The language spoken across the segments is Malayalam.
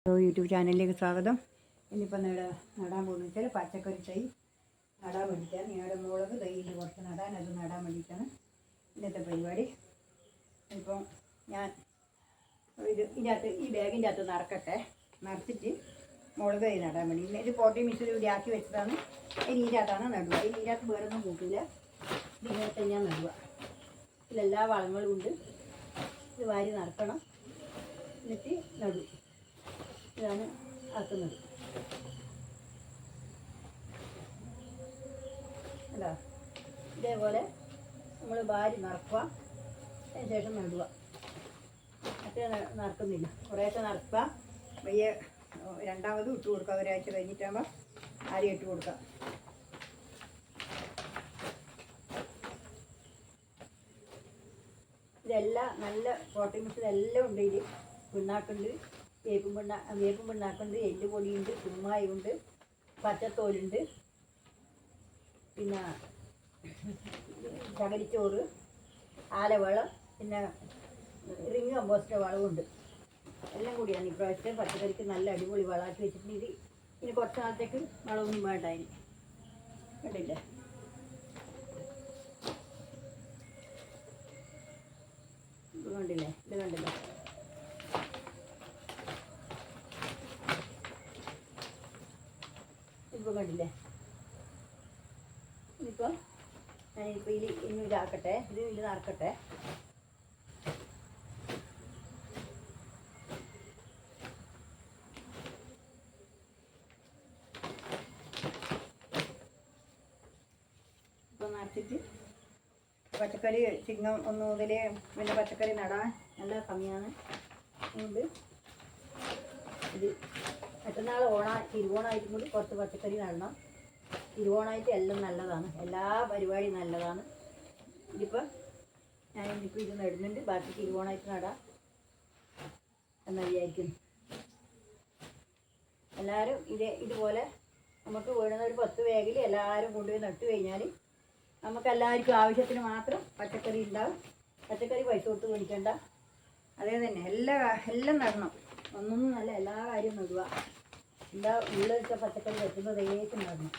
യൂട്യൂബ് ചാനലിലേക്ക് സ്വാഗതം. ഇന്നിപ്പോൾ നടാൻ പോകുന്നത് വെച്ചാൽ പച്ചക്കറി തൈ നടാൻ വേണ്ടിയിട്ടാണ്. ഞങ്ങളുടെ മുളക് തൈയിൽ കുറച്ച് നടാൻ, അത് നടാൻ വേണ്ടിയിട്ടാണ് ഇന്നത്തെ പരിപാടി. ഇപ്പം ഞാൻ ഈ ബാഗിൻ്റെ അകത്ത് നിറച്ചിട്ട് മുളക് തൈ നടാൻ വേണ്ടി ഇത് പോട്ടി മിക്സിൽ ഇവിടെ ആക്കി വെച്ചതാണ്. ഇതിനകത്താണ് നടുക. ഇതിനകത്ത് വേറൊന്നും കൂട്ടില്ല, ഇതിനകത്ത് ഞാൻ നടുക. ഇതിലെല്ലാ വളങ്ങളും ഉണ്ട്. ഇത് വാരി നിറക്കണം, എന്നിട്ട് നടും. ഇതാണ് ആക്കുന്നത്. അല്ല, ഇതേപോലെ നമ്മൾ വാരി നിറക്കുക, അതിന് ശേഷം നടുക. മറ്റേ നിറക്കുന്നില്ല, കുറേശ്ശെ നിറക്കുക. വയ്യ രണ്ടാമതും ഇട്ട് കൊടുക്കുക. ഒരാഴ്ച കഴിഞ്ഞിട്ടാകുമ്പോൾ ആദ്യം ഇട്ട് കൊടുക്കുക. ഇതെല്ലാം നല്ല പ്രോട്ടീൻ മിക്സ് എല്ലാം ഉണ്ട്. ഇതിൽ പിണ്ണാക്കുണ്ട്, വേപ്പും പിണ്ണാക്കുണ്ട്, എല്ലുപൊടിയുണ്ട്, കുമ്മായുണ്ട്, പച്ചത്തോലുണ്ട്, പിന്നെ ചകരിച്ചോറ്, ആലവളം, പിന്നെ റിങ് കമ്പോസ്റ്റ് വളമുണ്ട്. എല്ലാം കൂടിയാണ് ഇപ്രാവശ്യം പച്ചക്കറിക്ക് നല്ല അടിപൊളി വളമാക്കി വെച്ചിട്ടുണ്ട്. ഇനി കുറച്ച് നാളത്തേക്ക് വളമൊന്നും വേണ്ട. അതിന് കണ്ടില്ലേ, ഇത് കണ്ടില്ലേ, ഇത് കണ്ടില്ലേ. ഇപ്പോൾ കണ്ടില്ലേ. ഇനിയിപ്പോൾ ഞാനിപ്പോൾ ഇനി ഇതാക്കട്ടെ, ഇത് നിറക്കട്ടെ. ഇപ്പോൾ നിറച്ചിട്ട് പച്ചക്കറി ചിങ്ങം 1 മുതൽ പിന്നെ പച്ചക്കറി നടാൻ നല്ല സമയമാണ്. അതുകൊണ്ട് ഇത് മറ്റന്നാൾ തിരുവോണമായിട്ടും കൂടി കുറച്ച് പച്ചക്കറി നടണം. തിരുവോണമായിട്ട് എല്ലാം നല്ലതാണ്, എല്ലാ പരിപാടിയും നല്ലതാണ്. ഇതിപ്പോൾ ഞാനിപ്പോൾ ഇത് നടുന്നുണ്ട്, ബാക്കി തിരുവോണമായിട്ട് നടാം എന്ന് വിചാരിക്കുന്നു. എല്ലാവരും ഇതുപോലെ നമുക്ക് വീഴുന്ന ഒരു 10 ബാഗിൽ എല്ലാവരും കൊണ്ടുപോയി നട്ടു കഴിഞ്ഞാൽ നമുക്ക് എല്ലാവർക്കും ആവശ്യത്തിന് മാത്രം പച്ചക്കറി ഉണ്ടാവും. പച്ചക്കറി പൈസ കൊടുത്ത് മേടിക്കേണ്ട. അതേ തന്നെ എല്ലാം നടണം. ഒന്നൊന്നും നല്ല എല്ലാ കാര്യവും നടുക. എന്താ ഉള്ളിൽ വെച്ച പച്ചക്കറി വെക്കുന്നതേക്കും നടണം.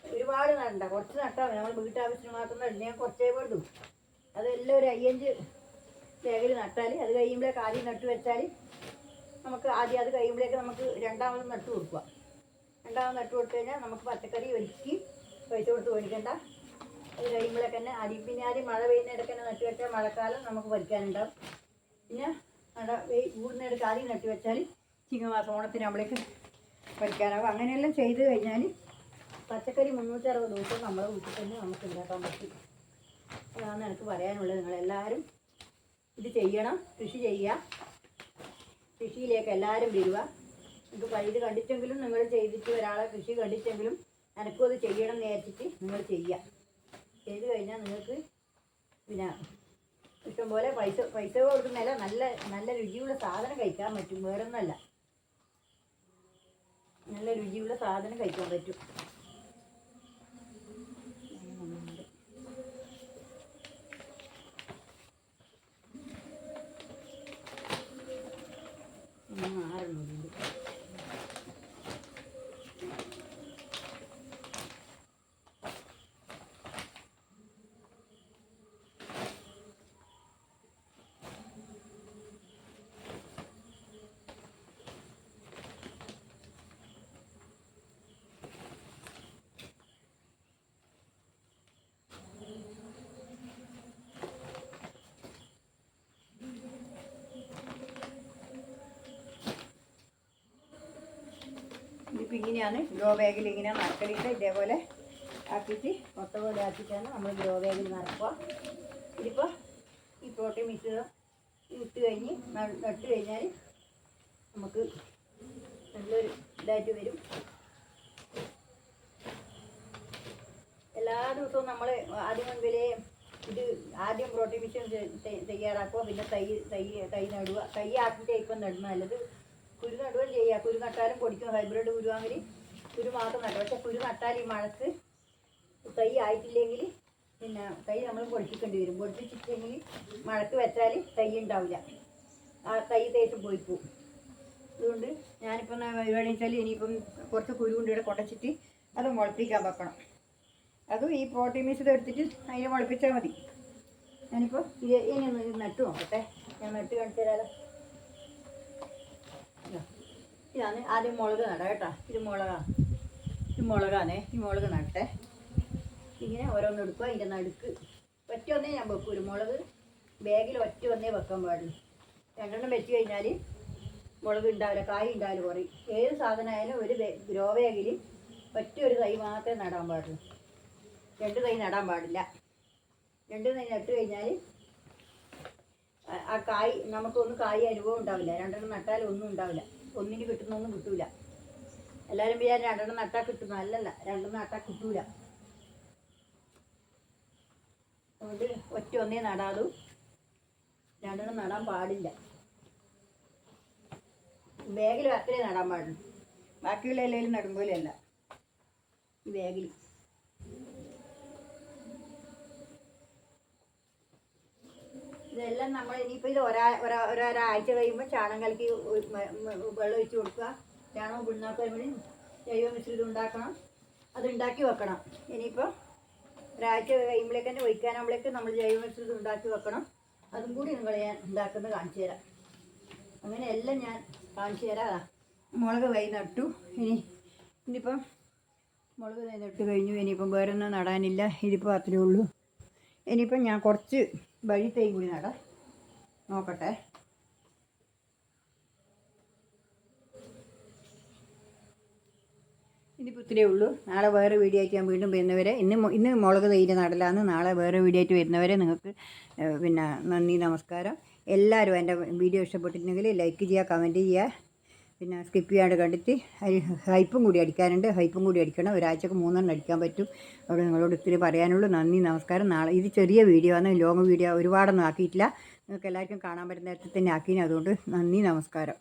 ഒരുപാട് നടണ്ട, കുറച്ച് നട്ടാൽ മതി. നമ്മൾ വീട്ടാവശ്യത്തിന് മാത്രം നടണം. ഞാൻ കുറച്ചേ വേണ്ടു. അതെല്ലാം ഒരു 5 ബാഗിൽ നട്ടാൽ അത് കഴിയുമ്പോഴേക്ക് ആദ്യം നട്ടു വെച്ചാൽ നമുക്ക് അത് കഴിയുമ്പോഴേക്ക് നമുക്ക് രണ്ടാമത് നട്ടു കൊടുക്കുക. രണ്ടാമത് നട്ടു കൊടുത്തു കഴിഞ്ഞാൽ നമുക്ക് പച്ചക്കറി ഒരുക്കി പൈസ കൊടുത്ത് മേടിക്കേണ്ട. അത് കഴിയുമ്പോഴേക്ക് തന്നെ ആദ്യം മഴ പെയ്യുന്നിടയ്ക്ക് തന്നെ നട്ടു വെച്ചാൽ മഴക്കാലം നമുക്ക് പറിക്കാനുണ്ടാവും. പിന്നെ ഊരിനിടയ്ക്ക് ആദ്യം നട്ടു വെച്ചാൽ ചിങ്ങമാസം ഓണത്തിനാകുമ്പോഴേക്ക് പറിക്കാനാവും. അങ്ങനെയെല്ലാം ചെയ്ത് കഴിഞ്ഞാൽ പച്ചക്കറി 360 ദിവസം നമ്മളെ വീട്ടിൽ തന്നെ നമുക്ക് ഉണ്ടാക്കാൻ പറ്റും. അതാണ് എനിക്ക് പറയാനുള്ളത്. നിങ്ങളെല്ലാവരും ഇത് ചെയ്യണം, കൃഷി ചെയ്യുക. കൃഷിയിലേക്ക് എല്ലാവരും വരിക. നിങ്ങൾക്ക് ഇത് കണ്ടിട്ടെങ്കിലും നിങ്ങൾ ചെയ്തിട്ട് ഒരാളെ കൃഷി കണ്ടിട്ടെങ്കിലും എനിക്കും അത് ചെയ്യണം എന്ന് വിചാരിച്ചിട്ട് നിങ്ങൾ ചെയ്യുക. ചെയ്ത് കഴിഞ്ഞാൽ നിങ്ങൾക്ക് പിന്നെ ഇഷ്ടംപോലെ പൈസ കൊടുക്കുന്നതല്ല, നല്ല രുചിയുള്ള സാധനം കഴിക്കാൻ പറ്റും. വേറൊന്നല്ല, നല്ല രുചിയുള്ള സാധനം കഴിക്കാൻ പറ്റും. ആറുണ്ട്. ഇതിപ്പോൾ ഇങ്ങനെയാണ് ഗ്രോ ബാഗിൽ ഇങ്ങനെ നറക്കലിട്ട് ഇതേപോലെ ആക്കിയിട്ട് മൊത്തം പോലെ ആക്കിയിട്ടാണ് നമ്മൾ ഗ്രോ ബാഗിൽ നിറക്കുക. ഇതിപ്പോൾ ഈ പ്രോട്ടീൻ മിക്സ് ഇട്ട് കഴിഞ്ഞ് നട്ട് കഴിഞ്ഞാൽ നമുക്ക് നല്ലൊരു ഇതായിട്ട് വരും. എല്ലാ ദിവസവും നമ്മൾ ആദ്യം പ്രോട്ടീൻ മിക്സ് തയ്യാറാക്കുക. പിന്നെ തൈ നടുക. തൈ ആക്കിയിട്ട് ഇപ്പം നടുന്ന നല്ലത്. കുരു നടുകയും ചെയ്യുക. കുരു നട്ടാലും പൊടിക്കും. ഹൈബ്രിഡ് കുരുവാണെങ്കിൽ കുരു മാത്രം നട്ടു. പക്ഷെ കുരു നട്ടാൽ ഈ മഴക്ക് തൈ ആയിട്ടില്ലെങ്കിൽ പിന്നെ തൈ നമ്മൾ പൊടിപ്പിക്കേണ്ടി വരും. പൊടിപ്പിച്ചിട്ടെങ്കിൽ മഴക്ക് വെച്ചാൽ തൈ ഉണ്ടാവില്ല. ആ തൈ തേച്ച് പോയി പോവും. അതുകൊണ്ട് ഞാനിപ്പം പരിപാടി വെച്ചാൽ ഇനിയിപ്പം കുറച്ച് കുരു കൊണ്ട് ഇവിടെ കൊണ്ടച്ചിട്ട് അത് മുളപ്പിക്കാൻ വെക്കണം. അതും ഈ പ്രോട്ടീൻ മിക്സ് എടുത്തിട്ട് അതിനെ മുളപ്പിച്ചാൽ മതി. ഞാനിപ്പോൾ ഇനി ഒന്ന് നട്ട് നോക്കട്ടെ. ഞാൻ നട്ട് കാണിച്ചു തരാമല്ലോ. ഇതാണ് ആദ്യം മുളക് നടാം കേട്ടോ. ഇത് മുളകാണേ. ഈ മുളക് നട്ടെ. ഇങ്ങനെ ഓരോന്ന് എടുക്കുക. അതിൻ്റെ നടുക്ക് ഒറ്റ ഒന്നേ ഞാൻ വെക്കും. ഒരു മുളക് ബാഗിൽ ഒറ്റ ഒന്നേ വെക്കാൻ പാടുള്ളൂ. രണ്ടെണ്ണം വെച്ച് കഴിഞ്ഞാൽ മുളക് ഉണ്ടാവില്ല, കായ് ഉണ്ടാവില്ല കുറയും. ഏത് സാധനമായാലും ഒരു ഗ്രോ ബാഗിൽ ഒറ്റ ഒരു തൈ മാത്രമേ നടാൻ പാടുള്ളൂ. 2 തൈ നടാൻ പാടില്ല. 2 തൈ നട്ട് കഴിഞ്ഞാൽ ആ കായ് നമുക്കൊന്നും കായ് അനുഭവം ഉണ്ടാവില്ല. 2 നട്ടാൽ ഒന്നും ഉണ്ടാവില്ല. ഒന്നിന് കിട്ടുന്നൊന്നും കിട്ടൂല. എല്ലാവരും വിചാരം 2 നട്ടാൽ കിട്ടുന്നു. അല്ലല്ല, 2 നട്ടാൽ കിട്ടൂല. അതുകൊണ്ട് ഒറ്റ ഒന്നേ നടാതും 2 നടാൻ പാടില്ല. ബാഗിൽ അത്രേ നടാൻ പാടുള്ളൂ. ബാക്കിയുള്ള എല്ലാവരും നടുമ്പോലെയല്ല. ഈ ബാഗിൽ ഇതെല്ലാം നമ്മൾ ഇനിയിപ്പോൾ ഇത് ഒരാഴ്ച കഴിയുമ്പോൾ ചാണകം കലക്കി വെള്ളം ഒഴിച്ച് കൊടുക്കുക. ചാണകം പിണ്ണാക്കാൻ വേണ്ടി ജൈവ മിശ്രിതം ഉണ്ടാക്കണം. അത് ഉണ്ടാക്കി വെക്കണം. ഇനിയിപ്പോൾ ഒരാഴ്ച കഴിയുമ്പോഴേക്ക് തന്നെ ഒഴിക്കാനാകുമ്പോഴേക്ക് നമ്മൾ ജൈവ മിശ്രിതം ഉണ്ടാക്കി വെക്കണം. അതും കൂടി നിങ്ങൾ ഞാൻ ഉണ്ടാക്കുന്നത് കാണിച്ചു തരാം. അങ്ങനെ എല്ലാം ഞാൻ കാണിച്ചു തരാം. മുളക് തൈ നട്ടു. ഇനിയിപ്പം മുളക് തൈ നട്ട് കഴിഞ്ഞു. ഇനിയിപ്പം വേറൊന്നും നടാനില്ല. ഇതിപ്പോൾ അത്രയേ ഉള്ളൂ. ഇനിയിപ്പം ഞാൻ കുറച്ച് വഴി തൈ കൂടി നടാം. നോക്കട്ടെ. ഇനിയിപ്പോൾ ഇത്രയേ ഉള്ളൂ. നാളെ വേറെ വീഡിയോ ആയിട്ട് ഞാൻ വീണ്ടും വരുന്നവരെ ഇന്ന് മുളക് തൈൻ്റെ നടലാന്ന്. നാളെ വേറെ വീഡിയോ ആയിട്ട് വരുന്നവരെ നിങ്ങൾക്ക് പിന്നെ നന്ദി, നമസ്കാരം. എല്ലാവരും എൻ്റെ വീഡിയോ ഇഷ്ടപ്പെട്ടിട്ടുണ്ടെങ്കിൽ ലൈക്ക് ചെയ്യുക, കമൻറ്റ് ചെയ്യുക. പിന്നെ സ്കിപ്പ് ചെയ്യാണ്ട് കണ്ടിട്ട് ഹൈപ്പും കൂടി അടിക്കാനുണ്ട്. ഹൈപ്പും കൂടി അടിക്കണം. ഒരാഴ്ചക്ക് 3 എണ്ണം അടിക്കാൻ പറ്റും. അവിടെ നിങ്ങളോട് ഇത്തിരി പറയാനുള്ളൂ. നന്ദി, നമസ്കാരം. നാളെ ഇത് ചെറിയ വീഡിയോ ആണ്. ലോങ് വീഡിയോ ഒരുപാടൊന്നും ആക്കിയിട്ടില്ല. നിങ്ങൾക്ക് എല്ലാവർക്കും കാണാൻ പറ്റുന്ന നേരത്തെ തന്നെ ആക്കിന്. അതുകൊണ്ട് നന്ദി, നമസ്കാരം.